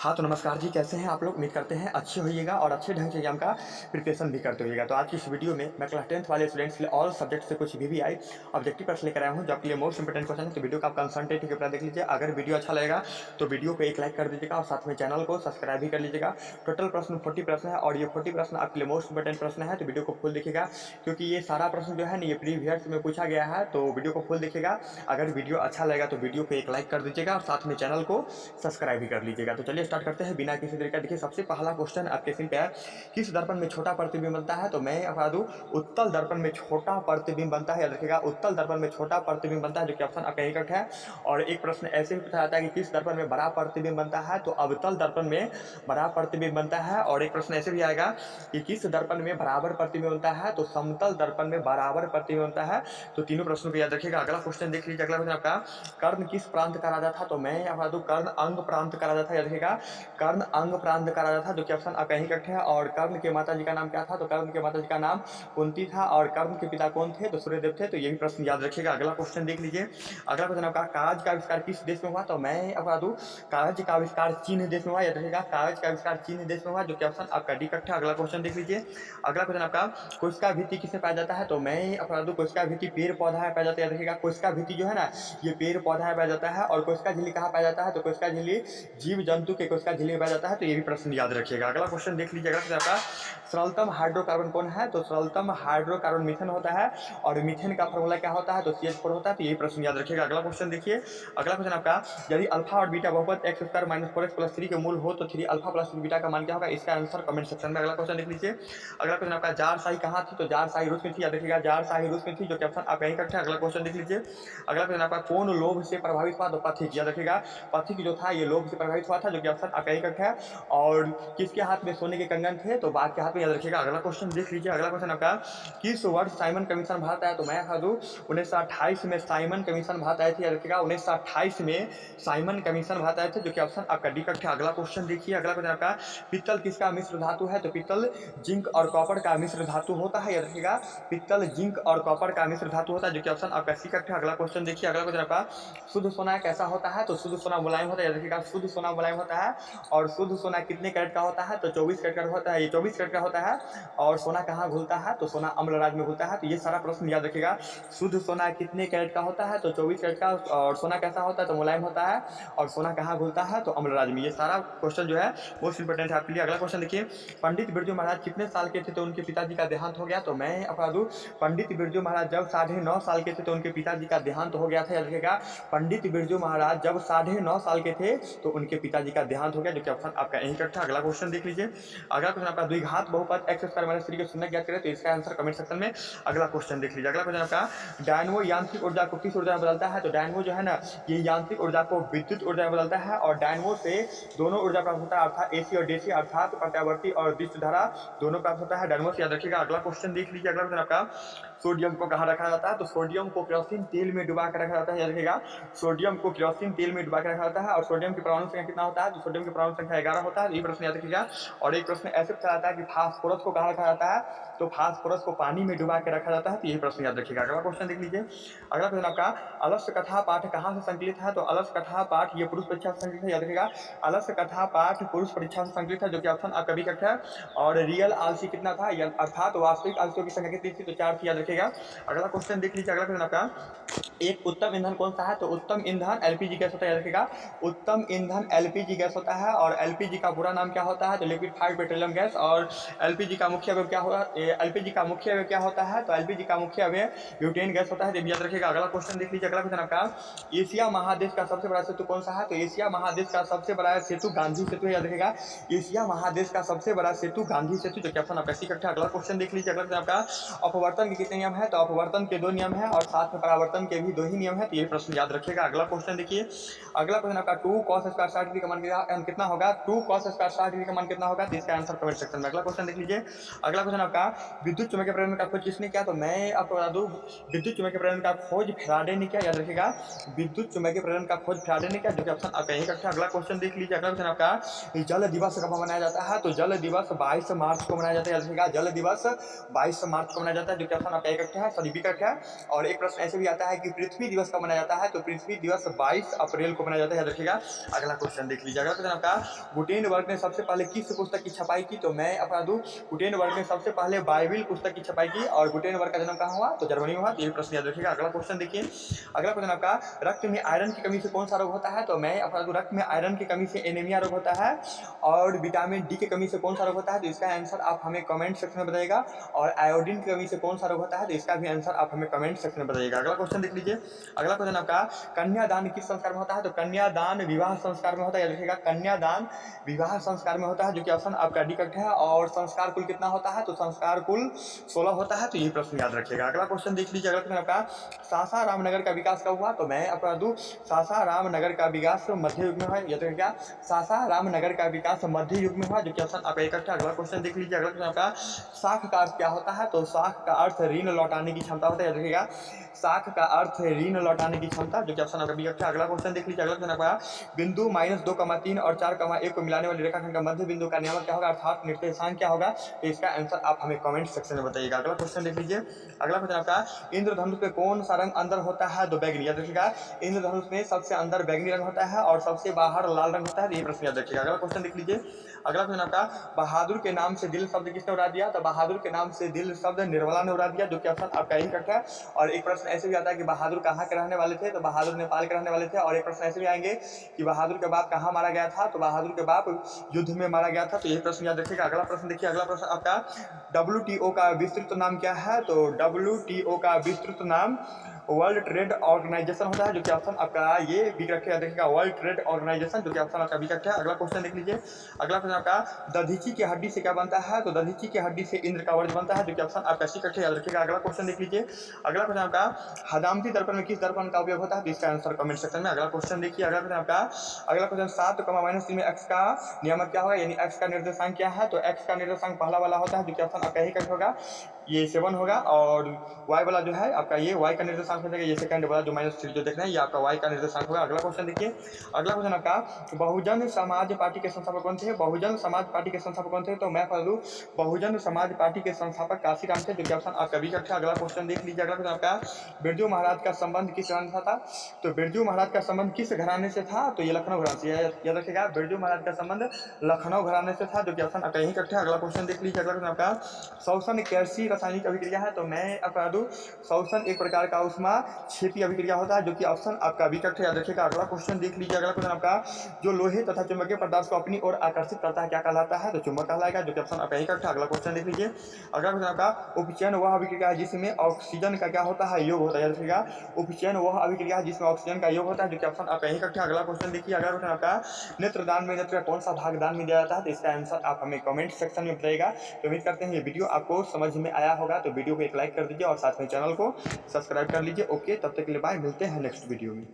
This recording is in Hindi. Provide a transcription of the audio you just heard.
हाँ, तो नमस्कार जी, कैसे हैं आप लोग? उम्मीद करते हैं अच्छे होइएगा और अच्छे ढंग से एग्ज़ाम का प्रिपरेशन भी करते होइएगा। तो आज की इस वीडियो में मैं क्लास 10th वाले स्टूडेंट्स के लिए ऑल सब्जेक्ट से कुछ वीवीआई ऑब्जेक्टिव प्रश्न लेकर आया हूँ, जो आपके लिए मोस्ट इंपोर्टेंट क्वेश्चन है। तो वीडियो को आप कंसंट्रेट होकर पूरा देख लीजिए। अगर वीडियो अच्छा लगेगा तो वीडियो को एक लाइक कर दीजिएगा और साथ में चैनल को सब्सक्राइब भी कर लीजिएगा। टोटल प्रश्न 40 प्रश्न है और ये 40 प्रश्न आपके लिए मोस्ट इंपोर्टेंट प्रश्न है, तो वीडियो को फुल देखिएगा, क्योंकि ये सारा प्रश्न जो है ना, ये प्रीवियस में पूछा गया है। तो वीडियो को फुल देखिएगा। अगर वीडियो अच्छा लगेगा तो वीडियो को एक लाइक कर दीजिएगा और साथ में चैनल को सब्सक्राइब भी कर लीजिएगा। तो चलिए स्टार्ट करते हैं बिना किसी तरीके। देखिए, सबसे पहला क्वेश्चन आपके स्क्रीन पे है, किस दर्पण में छोटा प्रतिबिंब बनता है? तो मैं बता दूं, उत्तल दर्पण में छोटा प्रतिबिंब बनता है। याद रखिएगा, उत्तल दर्पण में छोटा प्रतिबिंब बनता है, जो कि ऑप्शन आपका करेक्ट है। और एक प्रश्न ऐसे भी पूछा जाता है कि किस दर्पण में बड़ा प्रतिबिंब बनता है? तो अवतल दर्पण में बड़ा प्रतिबिंब बनता है। और एक प्रश्न ऐसे भी आएगा कि किस दर्पण में बराबर प्रतिबिंब बनता है? तो समतल दर्पण में बराबर प्रतिबिंब बनता है। तो तीनों प्रश्नों को याद रखिएगा। अगला क्वेश्चन देख लीजिए। अगला क्वेश्चन आपका, कर्ण किस प्रांत का राजा था? तो मैं बता दूं, कर्ण अंग प्रांत का राजा था। याद रखिएगा, कर्ण अंग प्रांत का राजा था, जो कि ऑप्शन आपका यही करेक्ट है। और कर्ण के माता जी का नाम क्या था? तो कर्ण के माता जी का नाम कुंती था। और कर्ण के पिता कौन थे? तो सूर्यदेव थे। तो ये भी प्रश्न याद रखिएगा। अगला क्वेश्चन देख लीजिए। अगला क्वेश्चन आपका, कागज का आविष्कार किस देश में हुआ? तो मैं बता दूं, कागज का आविष्कार चीन देश में हुआ। याद रखिएगा, कागज का आविष्कार चीन देश में हुआ, जो कि ऑप्शन आपका डी करेक्ट है। अगला क्वेश्चन देख लीजिए। अगला क्वेश्चन आपका, कोशिका भित्ति किसमें पाया जाता है? तो मैं बता दूं, कोशिका भित्ति पेड़ पौधा में पाया जाता है। याद रखिएगा, कोशिका भित्ति जो है ना, ये पेड़ पौधा में पाया जाता है। और कोशिका झिल्ली कहाँ पाया जाता है? तो कोशिका झिल्ली जीव जंतु के कोशिका झिल्ली में पाया जाता है। तो ये भी प्रश्न याद रखिएगा। अगला क्वेश्चन देख लीजिए। अगला क्वेश्चन आपका, सरलतम हाइड्रोकार्बन कौन है? तो सरलतम हाइड्रोकार्बन मीथेन होता है। और मीथेन का फॉर्मूला क्या होता है? तो CH4 होता है। तो यही प्रश्न याद रखिएगा। अगला क्वेश्चन देखिए। अगला क्वेश्चन आपका, यदि अल्फा और बीटा बहुपद x square minus 4x plus 3 के मूल हो तो 3 अल्फा प्लस 3 बीटा का मान क्या होगा? इसका आंसर कमेंट सेक्शन में। अगला क्वेश्चन देख लीजिए। अगला क्वेश्चन आपका, जार शाही कहाँ थी? तो जार शाही रूस में थी। याद रखिएगा, जार शाही रूस में थी, जो कि ऑप्शन आपका यही करेक्ट है। अगला क्वेश्चन देख लीजिए। अगला क्वेश्चन आपका, कौन लोभ से प्रभावित हुआ? तो पथिक। याद रखिएगा, पथिक जो था ये लोभ से प्रभावित हुआ था, जो कि ऑप्शन आपका यही करेक्ट है। और किसके हाथ में सोने के कंगन थे? तो बाघ के हाथ में। याद रखिएगा। अगला क्वेश्चन देख लीजिए। अगला क्वेश्चन आपका, किस वर्ष साइमन कमीशन भारत आया? तो मैं बता दूं, 1928 में साइमन कमीशन भारत आए थे। याद रखिएगा, 1928 में साइमन कमीशन भारत आए थे, जो कि ऑप्शन आपका डी करेक्ट है। अगला क्वेश्चन देखिए। अगला क्वेश्चन आपका, पित्तल किसका मिश्र धातु है? तो पित्तल जिंक और कॉपर का मिश्र धातु होता है। याद रखिएगा, पित्तल जिंक और कॉपर का मिश्र धातु होता है, जो कि ऑप्शन आपका सी करेक्ट है। अगला क्वेश्चन देखिए। अगला क्वेश्चन आपका, शुद्ध सोना कैसा होता है? तो शुद्ध सोना मुलायम होता है। याद रखिएगा, शुद्ध सोना मुलायम होता है। और शुद्ध सोना कितने कैरेट का होता है? तो 24 कैरेट का होता है। ये 24 कैरेट का होता है। और सोना कहाँ घुलता है? तो सोना अम्लराज में घुलता है। तो ये सारा प्रश्न याद रखिएगा। शुद्ध सोना कितने कैरेट का होता है? तो 24 कैरेट का। और सोना कैसा होता है? तो मुलायम होता है। और सोना कहाँ घुलता है? तो अम्लराज में। ये सारा क्वेश्चन जो है मोस्ट इंपोर्टेंट है आपके लिए। अगला क्वेश्चन देखिए। पंडित बिरजू महाराज कितने साल के थे तो उनके पिताजी का देहांत हो गया? तो मैं बता दूं, पंडित बिरजू महाराज जब 9.5 साल के थे तो उनके पिताजी का देहांत हो गया था। याद रखिएगा, पंडित बिरजू महाराज जब 9.5 साल के थे तो उनके पिताजी का देहांत हो गया, जो कि ऑप्शन आपका यही करेक्ट है। अगला क्वेश्चन देख लीजिए। अगला क्वेश्चन आपका, द्विघात बहुपद x स्क्वायर माइनस 3 के शून्य ज्ञात करें। तो इसका आंसर कमेंट सेक्शन में। अगला क्वेश्चन देख लीजिए। अगला क्वेश्चन आपका, डायनमो यांत्रिक ऊर्जा को किस ऊर्जा में बदलता है? तो डायनमो जो है ना, ये यांत्रिक ऊर्जा को विद्युत ऊर्जा में बदलता है। और डायनमो से दोनों ऊर्जा प्राप्त होता है, अर्थात AC और DC, अर्थात प्रत्यावर्ती और विद्युत धारा दोनों प्राप्त होता है डायनमो से। याद रखिएगा। अगला क्वेश्चन देख लीजिए। अगला क्वेश्चन आपका, सोडियम को कहाँ रखा जाता है? तो सोडियम को केरोसिन तेल में डुबा कर रखा जाता है। याद रखिएगा, सोडियम को केरोसिन तेल में डुबा कर रखा जाता है। और सोडियम की परमाणु संख्या कितना होता है? तो सोडियम की परमाणु संख्या 11 होता है। ये प्रश्न याद रखिएगा। और एक प्रश्न ऐसे पूछा जाता है कि फास्फोरस को कहाँ रखा जाता है? तो फास्फोरस को पानी में डुबा के रखा जाता है। तो यही प्रश्न याद रखिएगा। अगला क्वेश्चन देख लीजिए। अगला क्वेश्चन आपका, अलस्य कथा पाठ कहाँ से संकलित है? तो अलस्य कथा पाठ ये पुरुष परीक्षा से संकलित है। याद रखिएगा, अलस्य कथा पाठ पुरुष परीक्षा से संकलित है, जो कि ऑप्शन आपका बी करेक्ट है। और रियल आलसी कितना था? अर्थात वास्तविक आलसियों की संख्या कितनी थी? तो 4 थी। याद रखिएगा। अगला क्वेश्चन देख लीजिए। अगला क्वेश्चन आपका, एक उत्तम ईंधन कौन सा है? तो उत्तम ईंधन LPG गैस होता है। याद रखिएगा, उत्तम ईंधन LPG गैस होता है। और LPG का पूरा नाम क्या होता है? तो लिक्विफाइड पेट्रोलियम गैस। और LPG का मुख्य अवयव क्या होगा? LPG का मुख्य अवयव क्या होता है? तो LPG का मुख्य अवयव ब्यूटेन गैस होता है। जब याद रखिएगा। अगला क्वेश्चन देख लीजिए। अगला क्वेश्चन आपका, एशिया महादेश का सबसे बड़ा सेतु कौन सा है? तो एशिया महादेश का सबसे बड़ा सेतु गांधी सेतु है। याद रखिएगा, एशिया महादेश का सबसे बड़ा सेतु गांधी सेतु, जो कि ऑप्शन आपका सी करेक्ट है। अगला क्वेश्चन देख लीजिए। अगला क्वेश्चन आपका, अपवर्तन के कितने नियम है? तो अपवर्तन के 2 नियम है। और साथ में परावर्तन के भी 2 ही नियम है। तो ये प्रश्न याद रखिएगा। अगला क्वेश्चन देखिए। अगला क्वेश्चन आपका, 2 cos स्क्वायर 60 डिग्री का मान कितना होगा? 2 cos स्क्वायर 60 डिग्री का मान कितना होगा? तो इसका आंसर कमेंट सेक्शन में। अगला क्वेश्चन देख लीजिए। अगला क्वेश्चन आपका, विद्युत चुम्बकीय प्रेरण का खोज किसने किया? तो मैं आपको बता दूं, विद्युत चुम्बकीय प्रेरण का खोज फैराडे ने किया। याद रखिएगा, विद्युत चुम्बकीय प्रेरण का खोज फैराडे ने किया, जो कि ऑप्शन आपका यही करेक्ट है। अगला क्वेश्चन देख लीजिए। अगला क्वेश्चन आपका, जल दिवस कब मनाया जाता है? तो जल दिवस 22 मार्च को मनाया जाता है। याद रखिएगा, जल दिवस 22 मार्च को मनाया जाता है, जो कि ऑप्शन आपका करेक्ट है, सॉरी बी करेक्ट है। और एक प्रश्न ऐसे भी आता है कि पृथ्वी दिवस कब मनाया जाता है? तो पृथ्वी दिवस 22 अप्रैल को मनाया जाता है। याद रखिएगा। अगला क्वेश्चन देख लीजिए। अगला अगला क्वेश्चन आपका, गुटेनबर्ग ने सबसे पहले किस पुस्तक की छपाई की? तो मैं अपना दूं, गुटेनबर्ग ने सबसे पहले बाइबिल पुस्तक की छपाई की। और गुटेनबर्ग का जन्म कहाँ हुआ? तो जर्मनी में हुआ। तो ये प्रश्न याद रखिएगा। अगला क्वेश्चन देखिए, अगला क्वेश्चन आपका, रक्त में आयरन की कमी से कौन सा रोग होता है? तो मैं अपना दूं, रक्त में आयरन की कमी से एनीमिया रोग होता है। और विटामिन डी की कमी से कौन सा रोग होता है? तो इसका आंसर आप हमें कमेंट सेक्शन में बताइएगा। और आयोडीन की कमी से कौन सा रोग होता है? तो इसका भी आंसर आप हमें कमेंट सेक्शन में बताइएगा। अगला क्वेश्चन देख लीजिए, अगला क्वेश्चन आपका, कन्यादान किस संस्कार में होता है? तो कन्यादान विवाह संस्कार में होता है। याद रखिएगा, कन्यादान विवाह संस्कार में होता है, जो कि ऑप्शन आपका डी करेक्ट है। और संस्कार कुल कितना होता है? तो संस्कार कुल 16 होता है। तो यही प्रश्न याद रखिएगा। अगला क्वेश्चन देख लीजिए, अगला क्वेश्चन आपका, सासाराम नगर का विकास कब हुआ? तो मैं आपका दूं, सासाराम नगर का विकास मध्य युग में हुआ। याद रखिएगा, सासाराम नगर का विकास मध्य युग में हुआ, जो कि ऑप्शन आपका एक है। अगला क्वेश्चन देख लीजिए, अगला क्वेश्चन आपका, साख का अर्थ क्या होता है? तो साख का अर्थ ऋण लौटाने की क्षमता होता है। याद रखिएगा, साख का अर्थ ऋण लौटाने की क्षमता, जो कि ऑप्शन आपका बी है। अगला क्वेश्चन देख लीजिए, अगला क्वेश्चन आपका, बिंदु -2,3 और 4,1 को मिलाने वाली रेखाखंड का मध्य बिंदु का नियामक क्या होगा, अर्थात निर्देशांक क्या होगा? तो इसका आंसर आप हमें कमेंट सेक्शन में बताइएगा। अगला क्वेश्चन देख लीजिए, अगला क्वेश्चन आपका, इंद्रधनुष में कौन सा रंग अंदर होता है? तो बैगनी। याद रखिएगा, इंद्रधनुष में सबसे अंदर बैगनी रंग होता है और सबसे बाहर लाल रंग होता है। ये प्रश्न याद रखिएगा। अगला क्वेश्चन देख लीजिए, अगला क्वेश्चन आपका, बहादुर के नाम से दिल शब्द किसने उड़ा दिया? तो बहादुर के नाम से दिल शब्द निर्मला ने उड़ा दिया, जो कि ऑप्शन आपका यही करेक्ट है। और एक प्रश्न ऐसे भी आता है कि बहादुर कहाँ के रहने वाले थे? तो बहादुर नेपाल के रहने वाले थे। और एक प्रश्न ऐसे भी आएंगे कि बहादुर के बाप कहाँ मारा गया था? तो बहादुर के बाप युद्ध में मारा गया था। तो यही प्रश्न याद रखिएगा। अगला प्रश्न देखिए, अगला प्रश्न आपका, WTO का विस्तृत नाम क्या है? तो WTO का विस्तृत नाम वर्ल्ड ट्रेड ऑर्गेनाइजेशन होता है, जो कि ऑप्शन आपका ये बी रखे। याद रखिएगा, वर्ल्ड ट्रेड ऑर्गेनाइजेशन, जो कि ऑप्शन आपका बी रखे है। अगला क्वेश्चन देख लीजिए, अगला क्वेश्चन आपका, दधीची की हड्डी से क्या बनता है? तो दधीची की हड्डी से इंद्र का वज्र बनता है, जो कि ऑप्शन आपका सी रखे। याद रखिएगा। अगला क्वेश्चन देख लीजिए, अगला क्वेश्चन आपका, हदामती दर्पण में किस दर्पण का उपयोग होता है? तो इसका आंसर कमेंट सेक्शन में। अगला क्वेश्चन देखिए, अगला क्वेश्चन आपका, अगला क्वेश्चन, 7,-3 में एक्स का नियामक क्या होगा, यानी एक्स का निर्देशांक क्या है? तो एक्स का निर्देशांक पहला वाला होता है, जो कि ऑप्शन आपका यही करेक्ट होगा, ये 7 होगा। और वाई वाला जो है आपका, ये वाई का निर्देशांक हो जाएगा, ये सेकंड वाला जो -3 जो देख रहे हैं, ये आपका वाई का निर्देशांक होगा। अगला क्वेश्चन देखिए, अगला क्वेश्चन आपका, बहुजन समाज पार्टी के संस्थापक कौन थे? बहुजन समाज पार्टी के संस्थापक कौन थे? तो मैं पढ़ दूं, बहुजन समाज पार्टी के संस्थापक काशीराम थे, जो कि ऑप्शन आपका बी करेक्ट है। अगला क्वेश्चन देख लीजिए, अगला क्वेश्चन आपका, बिरजू महाराज का संबंध किस घराने से था? तो बिरजू महाराज का संबंध किस घराने से था? तो ये लखनऊ घराने से। याद रखिएगा, बिरजू महाराज का संबंध लखनऊ घराने से था, जो कि ऑप्शन आपका यही करेक्ट है। अगला क्वेश्चन देख लीजिए, अगला क्वेश्चन आपका, श्वसन कैसी रासायनिक अभिक्रिया है? तो मैं आपका दूं, श्वसन एक प्रकार का उष्मा क्षेपी अभिक्रिया होता है, जो कि ऑप्शन आपका बी करेक्ट है। याद रखिएगा। अगला क्वेश्चन देख लीजिए, अगला क्वेश्चन आपका, जो लोहे तथा चुंबकीय पदार्थ को अपनी ओर आकर्षित करता है क्या कहलाता है? तो चुंबक कहलाएगा, जो कि ऑप्शन आपका यही करेक्ट है। अगला क्वेश्चन देख लीजिए, अगला क्वेश्चन आपका, उपचयन वह अभिक्रिया है जिसमें ऑक्सीजन का क्या होता है? योग होता है। याद रखिएगा, उपचयन वह अभिक्रिया है जिसमें ऑक्सीजन का योग होता है, जो कि ऑप्शन आपका यही करेक्ट है। अगला क्वेश्चन देखिए, अगला क्वेश्चन आपका, नेत्रदान में नेत्र का कौन सा भाग दान में दिया जाता है? तो इसका आंसर आप हमें कमेंट सेक्शन में बताइएगा। तो उम्मीद करते हैं ये वीडियो आपको समझ में आया होगा। तो वीडियो को एक लाइक कर दीजिए और साथ में चैनल को सब्सक्राइब कर लीजिए। ओके, तब तक के लिए बाय, मिलते हैं नेक्स्ट वीडियो में।